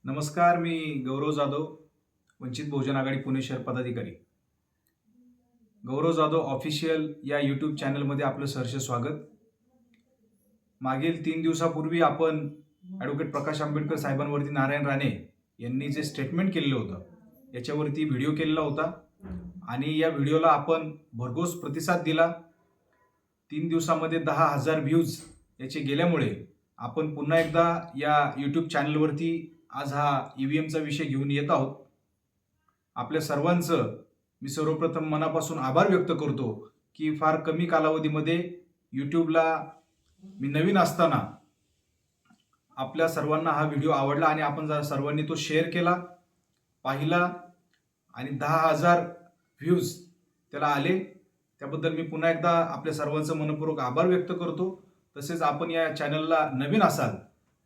नमस्कार, मी गौरव जाधव, वंचित बहुजन आघाडी पुणे शहर पदाधिकारी. गौरव जाधव ऑफिशियल या यूट्यूब चॅनलमध्ये आपलं सहर्ष स्वागत. मागील 3 दिवसापूर्वी आपण ॲडव्होकेट प्रकाश आंबेडकर साहेबांवरती नारायण राणे यांनी जे स्टेटमेंट केलेलं होतं याच्यावरती व्हिडिओ केलेला होता आणि या व्हिडिओला आपण भरघोस प्रतिसाद दिला. 3 दिवसामध्ये 10,000 व्ह्यूज याचे गेल्यामुळे आपण पुन्हा एकदा या यूट्यूब चॅनलवरती आज हा ईव्हीएमचा विषय घेऊन येत आहोत. आपल्या सर्वांचं मी सर्वप्रथम मनापासून आभार व्यक्त करतो की फार कमी कालावधीमध्ये यूट्यूबला मी नवीन असताना आपल्या सर्वांना हा व्हिडिओ आवडला आणि आपण सर्वांनी तो शेअर केला, पाहिला आणि 10,000 व्ह्यूज त्याला आले. त्याबद्दल मी पुन्हा एकदा आपल्या सर्वांचं मनपूर्वक आभार व्यक्त करतो. तसेच आपण या चॅनलला नवीन असाल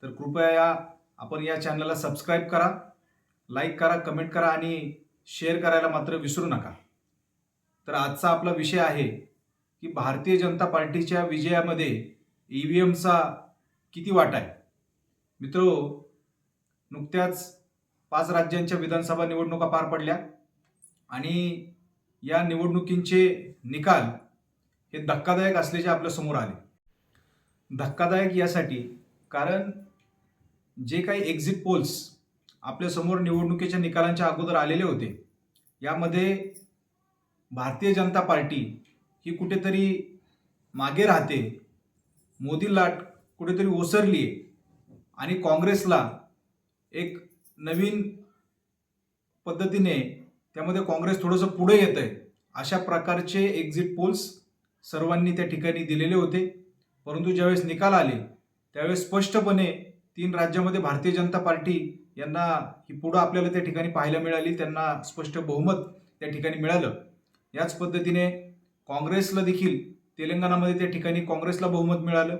तर कृपया आपण या चॅनलला सबस्क्राईब करा, लाईक करा, कमेंट करा आणि शेअर करायला मात्र विसरू नका. तर आजचा आपला विषय आहे की भारतीय जनता पार्टीच्या विजयामध्ये ईव्हीएमचा किती वाटा आहे. मित्रो, नुकत्याच 5 राज्यांच्या विधानसभा निवडणुका पार पडल्या आणि या निवडणुकींचे निकाल हे धक्कादायक असल्याचे आपल्या समोर आले. धक्कादायक यासाठी कारण जे काही एक्झिट पोल्स आपल्यासमोर निवडणुकीच्या निकालांच्या अगोदर आलेले होते यामध्ये भारतीय जनता पार्टी ही कुठेतरी मागे राहते, मोदी लाट कुठेतरी ओसरली आहे आणि काँग्रेसला एक नवीन पद्धतीने त्यामध्ये काँग्रेस थोडंसं पुढे येत आहे अशा प्रकारचे एक्झिट पोल्स सर्वांनी त्या ठिकाणी दिलेले होते. परंतु ज्यावेळेस निकाल आले त्यावेळेस स्पष्टपणे 3 राज्यामध्ये भारतीय जनता पार्टी यांना ही पुढं आपल्याला त्या ठिकाणी पाहायला मिळाली, त्यांना स्पष्ट बहुमत त्या ठिकाणी मिळालं. याच पद्धतीने काँग्रेसला देखील तेलंगणामध्ये त्या ठिकाणी काँग्रेसला बहुमत मिळालं.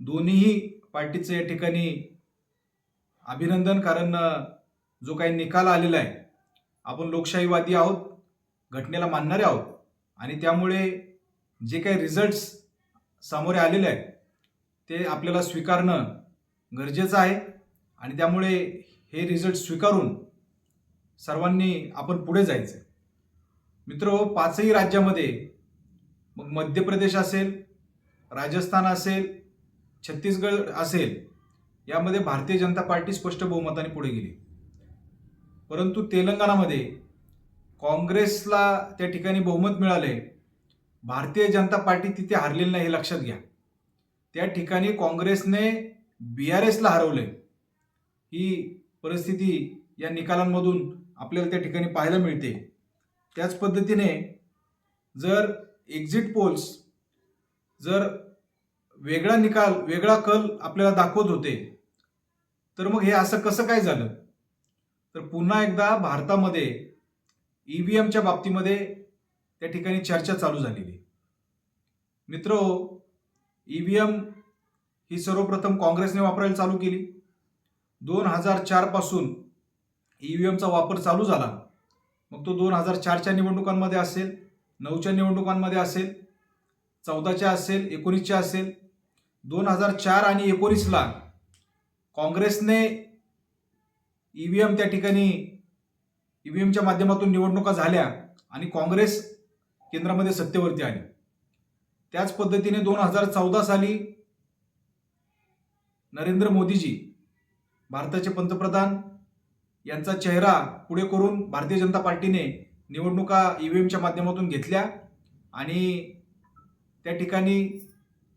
दोन्ही पार्टीचं या ठिकाणी अभिनंदन, कारण जो काही निकाल आलेला आहे, आपण लोकशाहीवादी आहोत, घटनेला मानणारे आहोत आणि त्यामुळे जे काही रिझल्ट्स सामोरे आलेले आहेत ते आपल्याला स्वीकारणं गरजेचं आहे आणि त्यामुळे हे रिझल्ट स्वीकारून सर्वांनी आपण पुढे जायचं. मित्रो, 5ही राज्यामध्ये मग मध्य प्रदेश असेल, राजस्थान असेल, छत्तीसगड असेल, यामध्ये भारतीय जनता पार्टी स्पष्ट बहुमताने पुढे गेली. परंतु तेलंगणामध्ये काँग्रेसला त्या ठिकाणी बहुमत मिळाले, भारतीय जनता पार्टी तिथे हारलेली नाही हे लक्षात घ्या. त्या ठिकाणी काँग्रेसने BRSला हरवले. ही परिस्थिती या निकालांमधून आपल्याला त्या ठिकाणी पाहायला मिळते. त्याच पद्धतीने जर एक्झिट पोल्स जर वेगळा निकाल, वेगळा कल आपल्याला दाखवत होते तर मग हे असं कसं काय झालं. तर पुन्हा एकदा भारतामध्ये ईव्हीएमच्या बाबतीमध्ये त्या ठिकाणी चर्चा चालू झालेली. मित्रो, ईव्हीएम ही सर्वप्रथम काँग्रेसने वापरायला चालू केली. 2004 पासून ईव्हीएमचा वापर चालू झाला. मग तो 2004च्या निवडणुकांमध्ये असेल, 9च्या निवडणुकांमध्ये असेल, 14च्या असेल, 19च्या असेल. 2004 आणि 19ला काँग्रेसने ईव्हीएम त्या ठिकाणी ईव्हीएमच्या माध्यमातून निवडणुका झाल्या आणि काँग्रेस केंद्रामध्ये सत्तेवरती आली. त्याच पद्धतीने 2014 साली नरेंद्र मोदीजी, भारताचे पंतप्रधान, यांचा चेहरा पुढे करून भारतीय जनता पार्टीने निवडणुका ईव्हीएमच्या माध्यमातून घेतल्या आणि त्या ठिकाणी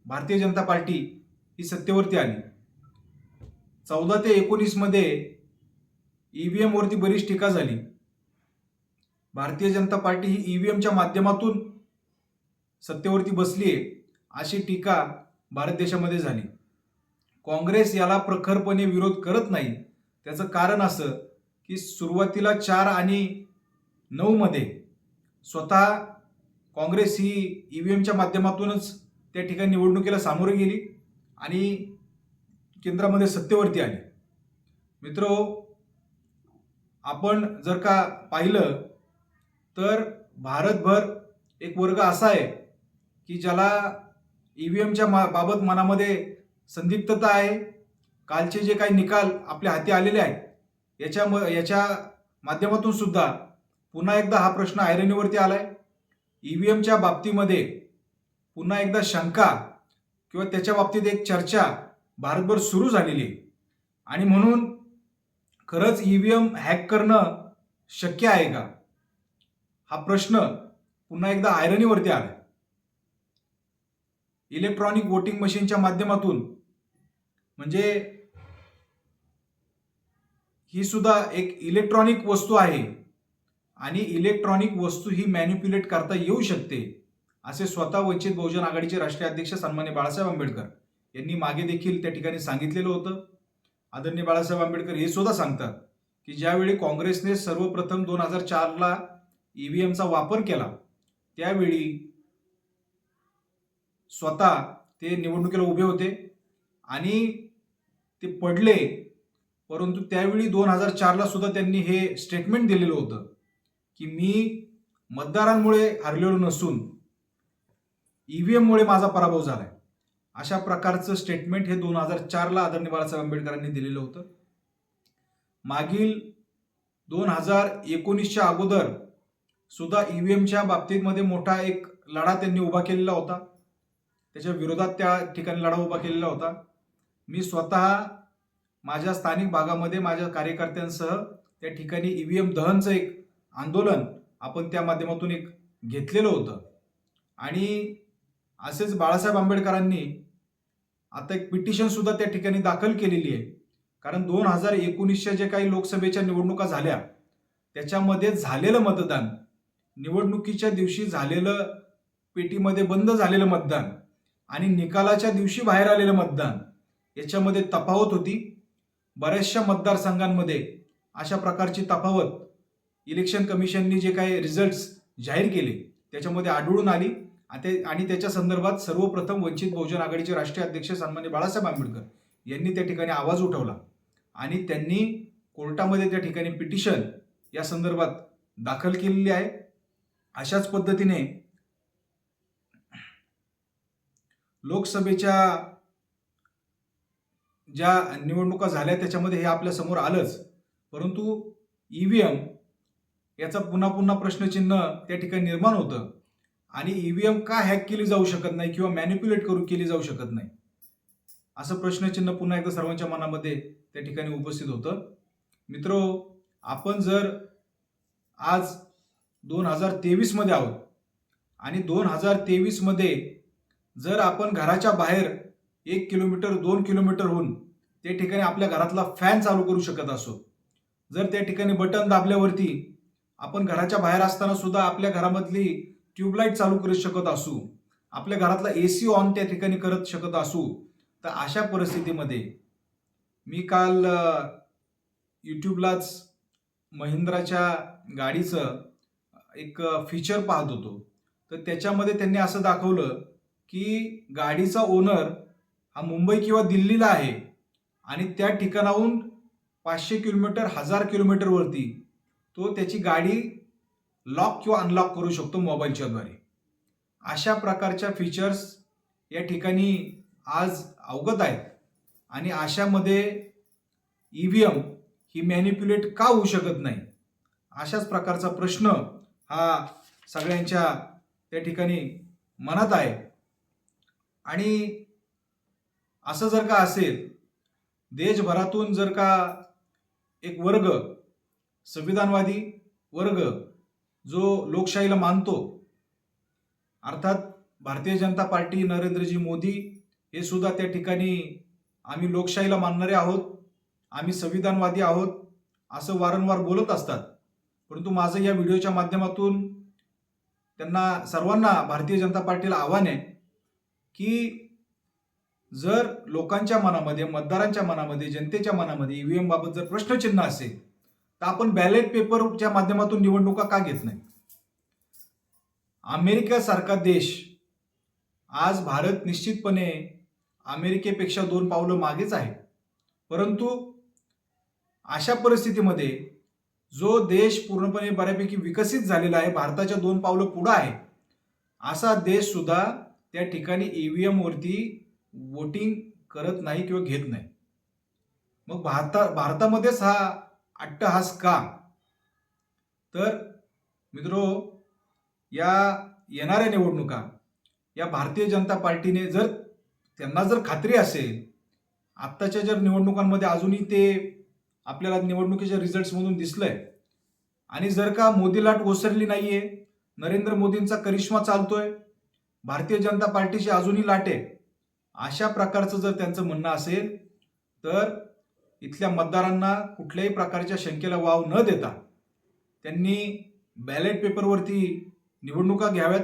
भारतीय जनता पार्टी ही सत्तेवरती आली. 14 ते 19 मध्ये ईव्हीएमवरती बरीच टीका झाली. भारतीय जनता पार्टी ही ईव्हीएमच्या माध्यमातून सत्तेवरती बसली आहे अशी टीका भारत देशामध्ये झाली. काँग्रेस याला प्रखरपणे विरोध करत नाही. त्याचं कारण असं की सुरुवातीला 4 आणि 9 मध्ये स्वतः काँग्रेस ही ईव्हीएमच्या माध्यमातूनच त्या ठिकाणी निवडणुकीला सामोरे गेली आणि केंद्रामध्ये सत्तेवरती आली. मित्रो, आपण जर का पाहिलं तर भारतभर एक वर्ग असा आहे की ज्याला ईव्हीएमच्या बाबत मनामध्ये संदिग्धता आहे, कालचे जे काही निकाल आपल्या हाती आलेले आहेत याच्या माध्यमातून सुद्धा पुन्हा एकदा हा प्रश्न ऐरणीवरती आलाय. ईव्हीएमच्या बाबतीमध्ये पुन्हा एकदा शंका किंवा त्याच्या बाबतीत एक चर्चा भारतभर सुरू झालेली आहे. आणि म्हणून खरंच ईव्हीएम हॅक करणं शक्य आहे का, हा प्रश्न पुन्हा एकदा ऐरणीवरती आला. इलेक्ट्रॉनिक वोटिंग मशीनच्या माध्यमातून, म्हणजे ही सुद्धा एक इलेक्ट्रॉनिक वस्तू आहे आणि इलेक्ट्रॉनिक वस्तू ही मॅनिप्युलेट करता येऊ शकते, असे स्वतः वंचित बहुजन आघाडीचे राष्ट्रीय अध्यक्ष सन्माननीय बाळासाहेब आंबेडकर यांनी मागे देखील त्या ठिकाणी सांगितलेलं होतं. आदरणीय बाळासाहेब आंबेडकर हे सुद्धा सांगतात की ज्यावेळी काँग्रेसने सर्वप्रथम 2004ला ईव्हीएमचा वापर केला त्यावेळी स्वतः ते निवडणुकीला उभे होते आणि ते पडले, परंतु त्यावेळी 2004ला सुद्धा त्यांनी हे स्टेटमेंट दिलेलं होतं की मी मतदारांमुळे हरलेलो नसून ईव्हीएममुळे माझा पराभव झालाय. अशा प्रकारचं स्टेटमेंट हे 2004ला आदरणीय बाळासाहेब आंबेडकरांनी दिलेलं होतं. मागील 2019च्या अगोदर सुद्धा ईव्हीएमच्या बाबतीमध्ये मोठा एक लढा त्यांनी उभा केलेला होता. त्याच्या विरोधात त्या ठिकाणी लढा उभा केलेला होता. मी स्वतः माझ्या स्थानिक भागामध्ये माझ्या कार्यकर्त्यांसह त्या ठिकाणी ईव्हीएम दहनचं एक आंदोलन आपण त्या माध्यमातून एक घेतलेलं होतं. आणि असेच बाळासाहेब आंबेडकरांनी आता एक पिटिशन सुद्धा त्या ठिकाणी दाखल केलेली आहे. कारण 2019च्या जे काही लोकसभेच्या निवडणुका झाल्या त्याच्यामध्ये झालेलं मतदान, निवडणुकीच्या दिवशी झालेलं पेटीमध्ये बंद झालेलं मतदान आणि निकालाच्या दिवशी बाहेर आलेलं मतदान याच्यामध्ये तफावत होती. बऱ्याचशा मतदारसंघांमध्ये अशा प्रकारची तफावत इलेक्शन कमिशननी जे काही रिझल्ट्स जाहीर केले त्याच्यामध्ये आढळून आली. आणि त्याच्या संदर्भात सर्वप्रथम वंचित बहुजन आघाडीचे राष्ट्रीय अध्यक्ष सन्माननीय बाळासाहेब आंबेडकर यांनी त्या ठिकाणी आवाज उठवला आणि त्यांनी कोर्टामध्ये त्या ठिकाणी पिटिशन या संदर्भात दाखल केलेली आहे. अशाच पद्धतीने लोकसभेच्या ज्या निवडणुका झाल्या त्याच्यामध्ये हे आपल्या समोर आलंच, परंतु ईव्हीएम याचा पुन्हा पुन्हा प्रश्नचिन्ह त्या ठिकाणी निर्माण होतं. आणि ईव्हीएम का हॅक केली जाऊ शकत नाही किंवा मॅनिप्युलेट केली जाऊ शकत नाही, असं प्रश्नचिन्ह पुन्हा एकदा सर्वांच्या मनामध्ये त्या ठिकाणी उपस्थित होतं. मित्रो, आपण जर आज 2023 मध्ये आहोत आणि 2023 मध्ये जर आपण घराच्या बाहेर 1 किलोमीटर 2 किलोमीटरहून त्या ठिकाणी आपल्या घरातला फॅन चालू करू शकत असो, जर त्या ठिकाणी बटन दाबल्यावरती आपण घराच्या बाहेर असताना सुद्धा आपल्या घरामधली ट्यूबलाईट चालू करू शकत असू, आपल्या घरातला AC ऑन त्या ठिकाणी करत शकत असू, तर अशा परिस्थितीमध्ये मी काल यूट्यूबलाच महिंद्राच्या गाडीचं एक फीचर पाहत होतो. तर त्याच्यामध्ये त्यांनी असं दाखवलं की गाडीचा ओनर हा मुंबई किंवा दिल्लीला आहे आणि त्या ठिकाणाहून 500 किलोमीटर 1000 किलोमीटरवरती तो त्याची गाडी लॉक किंवा अनलॉक करू शकतो मोबाईलच्या द्वारे. अशा प्रकारच्या फीचर्स या ठिकाणी आज अवगत आहेत आणि अशामध्ये ईव्हीएम ही मॅनिप्युलेट का होऊ शकत नाही, अशाच प्रकारचा प्रश्न हा सगळ्यांच्या त्या ठिकाणी मनात आहे. आणि असं जर का असेल, देशभरातून जर का एक वर्ग, संविधानवादी वर्ग जो लोकशाहीला मानतो, अर्थात भारतीय जनता पार्टी, नरेंद्रजी मोदी हे सुद्धा त्या ठिकाणी आम्ही लोकशाहीला मानणारे आहोत, आम्ही संविधानवादी आहोत असं वारंवार बोलत असतात. परंतु माझं या व्हिडिओच्या माध्यमातून त्यांना सर्वांना, भारतीय जनता पार्टीला आव्हान आहे की जर लोकांच्या मनामध्ये, मतदारांच्या मनामध्ये, जनतेच्या मनामध्ये ईव्हीएम बाबत जर प्रश्नचिन्ह असेल तर आपण बॅलेट पेपरच्या माध्यमातून निवडणुका का घेत नाही. अमेरिकेसारखा देश, आज भारत निश्चितपणे अमेरिकेपेक्षा 2 पावलं मागेच आहे, परंतु अशा परिस्थितीमध्ये जो देश पूर्णपणे बऱ्यापैकी विकसित झालेला आहे, भारताच्या 2 पावलं पुढे आहे, असा देश सुद्धा त्या ठिकाणी ईव्हीएम वरती वोटिंग करत नाही किंवा घेत नाही. मग भारतामध्येच हा अट्टहास का? तर मित्रो, या येणाऱ्या निवडणुका या भारतीय जनता पार्टीने जर त्यांना जर खात्री असेल, आत्ताच्या जर निवडणुकांमध्ये अजूनही ते आपल्याला निवडणुकीच्या रिझल्ट्समधून दिसलंय, आणि जर का मोदी लाट ओसरली नाहीये, नरेंद्र मोदींचा करिश्मा चालतोय, भारतीय जनता पार्टीची अजूनही लाट आहे, अशा प्रकारचं जर त्यांचं म्हणणं असेल, तर इथल्या मतदारांना कुठल्याही प्रकारच्या शंकेला वाव न देता त्यांनी बॅलेट पेपरवरती निवडणुका घ्याव्यात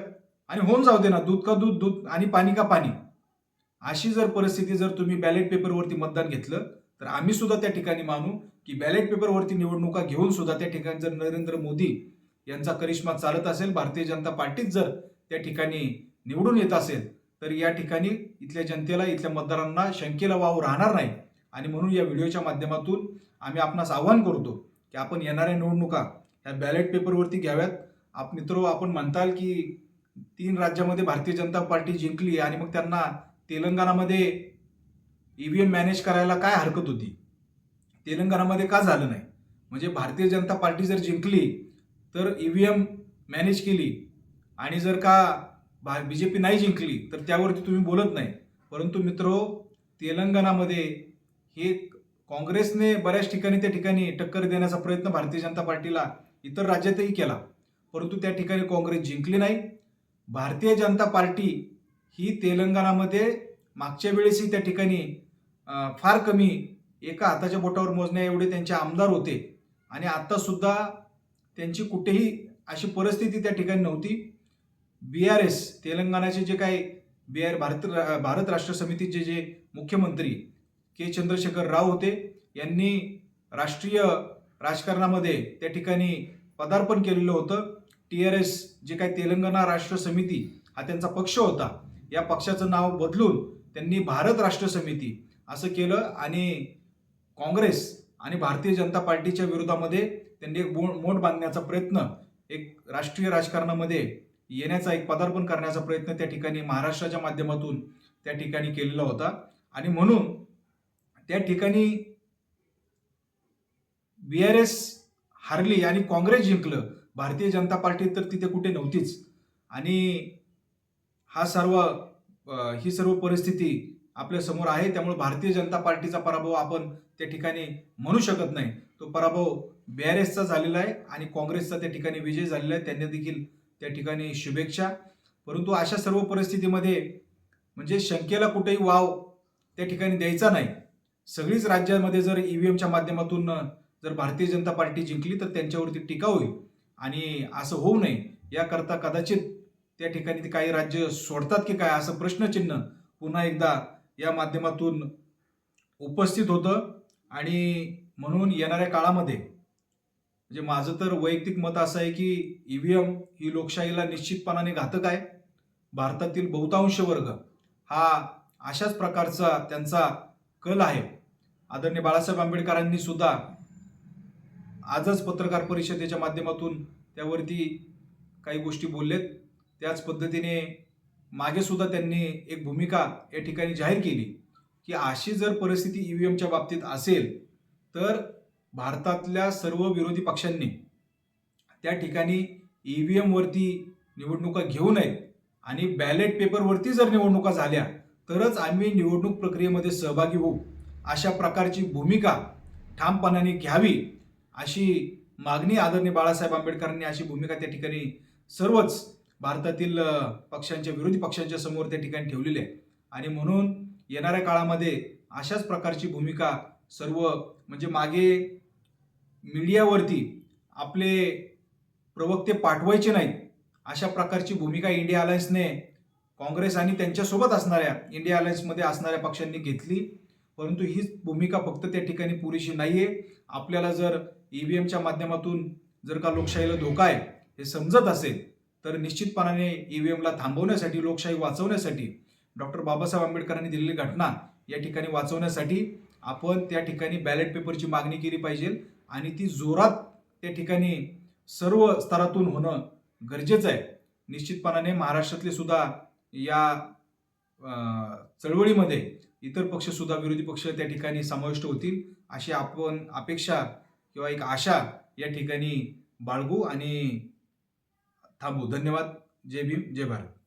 आणि होऊन जाऊ दे ना, दूध का दूध, दूध आणि पाणी का पाणी, अशी जर परिस्थिती जर तुम्ही बॅलेट पेपरवरती मतदान घेतलं, तर आम्ही सुद्धा त्या ठिकाणी मानू की बॅलेट पेपरवरती निवडणुका घेऊन सुद्धा त्या ठिकाणी जर नरेंद्र मोदी यांचा करिश्मा चालत असेल, भारतीय जनता पार्टीच जर त्या ठिकाणी निवडून येत असेल, तर या ठिकाणी इथल्या जनतेला, इथल्या मतदारांना शंकेला वाव राहणार नाही. आणि म्हणून या व्हिडिओच्या माध्यमातून आम्ही आपणास आवाहन करतो की आपण येणाऱ्या निवडणुका ह्या बॅलेट पेपरवरती घ्याव्यात. मित्रो, आपण म्हणताल की 3 राज्यामध्ये भारतीय जनता पार्टी जिंकली आणि मग त्यांना तेलंगणामध्ये ईव्हीएम मॅनेज करायला काय हरकत होती? तेलंगणामध्ये का झालं नाही? म्हणजे भारतीय जनता पार्टी जर जिंकली तर ईव्हीएम मॅनेज केली, आणि जर का बीजेपी नाही जिंकली तर त्यावरती तुम्ही बोलत नाही. परंतु मित्रो, तेलंगणामध्ये हे काँग्रेसने बऱ्याच ठिकाणी त्या ठिकाणी टक्कर देण्याचा प्रयत्न भारतीय जनता पार्टीला इतर राज्यातही केला, परंतु त्या ठिकाणी काँग्रेस जिंकली नाही. भारतीय जनता पार्टी ही तेलंगणामध्ये मागच्या वेळेसही त्या ठिकाणी फार कमी, एका हाताच्या बोटावर मोजण्या एवढे त्यांचे आमदार होते, आणि आता सुद्धा त्यांची कुठेही अशी परिस्थिती त्या ठिकाणी नव्हती. BRS तेलंगणाचे जे काही भारत राष्ट्र समितीचे जे मुख्यमंत्री के चंद्रशेखर राव होते, यांनी राष्ट्रीय राजकारणामध्ये त्या ठिकाणी पदार्पण केलेलं होतं. TRS जे काही तेलंगणा राष्ट्र समिती हा त्यांचा पक्ष होता, या पक्षाचं नाव बदलून त्यांनी भारत राष्ट्र समिती असं केलं, आणि काँग्रेस आणि भारतीय जनता पार्टीच्या विरोधामध्ये त्यांनी एक मोठ बांधण्याचा प्रयत्न, एक राष्ट्रीय राजकारणामध्ये येण्याचा, एक पदार्पण करण्याचा प्रयत्न त्या ठिकाणी महाराष्ट्राच्या माध्यमातून त्या ठिकाणी केलेला होता. आणि म्हणून त्या ठिकाणी BRS हारली आणि काँग्रेस जिंकलं, भारतीय जनता पार्टी तर तिथे कुठे नव्हतीच. आणि ही सर्व परिस्थिती आपल्या समोर आहे. त्यामुळे भारतीय जनता पार्टीचा पराभव आपण त्या ठिकाणी म्हणू शकत नाही. तो पराभव BRSचा झालेला आहे आणि काँग्रेसचा त्या ठिकाणी विजय झालेला आहे. त्यांनी देखील त्या ठिकाणी शुभेच्छा. परंतु अशा सर्व परिस्थितीमध्ये म्हणजे शंकेला कुठेही वाव त्या ठिकाणी द्यायचा नाही. सगळीच राज्यांमध्ये जर ईव्हीएमच्या माध्यमातून जर भारतीय जनता पार्टी जिंकली तर त्यांच्यावरती टीका होईल, आणि असं होऊ नये याकरता कदाचित त्या ठिकाणी काही राज्य सोडतात की काय, असं प्रश्नचिन्ह पुन्हा एकदा या माध्यमातून उपस्थित होतं. आणि म्हणून येणाऱ्या काळामध्ये म्हणजे माझं तर वैयक्तिक मत असं आहे की ईव्हीएम ही लोकशाहीला निश्चितपणाने घातक आहे. भारतातील बहुतांश वर्ग हा अशाच प्रकारचा त्यांचा कल आहे. आदरणीय बाळासाहेब आंबेडकरांनी सुद्धा आजच पत्रकार परिषदेच्या माध्यमातून त्यावरती काही गोष्टी बोललेत. त्याच पद्धतीने मागे सुद्धा त्यांनी एक भूमिका या ठिकाणी जाहीर केली की अशी जर परिस्थिती ईव्हीएमच्या बाबतीत असेल तर भारतातल्या सर्व विरोधी पक्षांनी त्या ठिकाणी ईव्हीएमवरती निवडणुका घेऊ नयेत, आणि बॅलेट पेपरवरती जर निवडणुका झाल्या तरच आम्ही निवडणूक प्रक्रियेमध्ये सहभागी होऊ, अशा प्रकारची भूमिका ठामपणाने घ्यावी, अशी मागणी आदरणीय बाळासाहेब आंबेडकरांनी, अशी भूमिका त्या ठिकाणी सर्वच भारतातील विरोधी पक्षांच्या समोर त्या ठिकाणी ठेवलेली आहे. आणि म्हणून येणाऱ्या काळामध्ये अशाच प्रकारची भूमिका सर्व म्हणजे मागे मीडियावरती आपले प्रवक्ते पाठवायचे नाहीत, अशा प्रकारची भूमिका इंडिया अलायन्सने काँग्रेस आणि त्यांच्यासोबत असणाऱ्या इंडिया अलायन्समध्ये असणाऱ्या पक्षांनी घेतली. परंतु ही भूमिका फक्त त्या ठिकाणी पुरेशी नाहीये. आपल्याला जर ईव्हीएमच्या माध्यमातून जर का लोकशाहीला धोका आहे हे समजत असेल तर निश्चितपणाने ईव्हीएमला थांबवण्यासाठी, लोकशाही वाचवण्यासाठी, डॉक्टर बाबासाहेब आंबेडकरांनी दिलेली घटना या ठिकाणी वाचवण्यासाठी आपण त्या ठिकाणी बॅलेट पेपरची मागणी केली पाहिजे, आणि ती जोरात त्या ठिकाणी सर्व स्तरातून होणं गरजेचं आहे. निश्चितपणाने महाराष्ट्रातले सुद्धा या चळवळीमध्ये इतर पक्ष सुद्धा, विरोधी पक्ष त्या ठिकाणी समाविष्ट होतील, अशी आपण अपेक्षा किंवा एक आशा या ठिकाणी बाळगू आणि थांबू. धन्यवाद. जय भीम, जय भारत.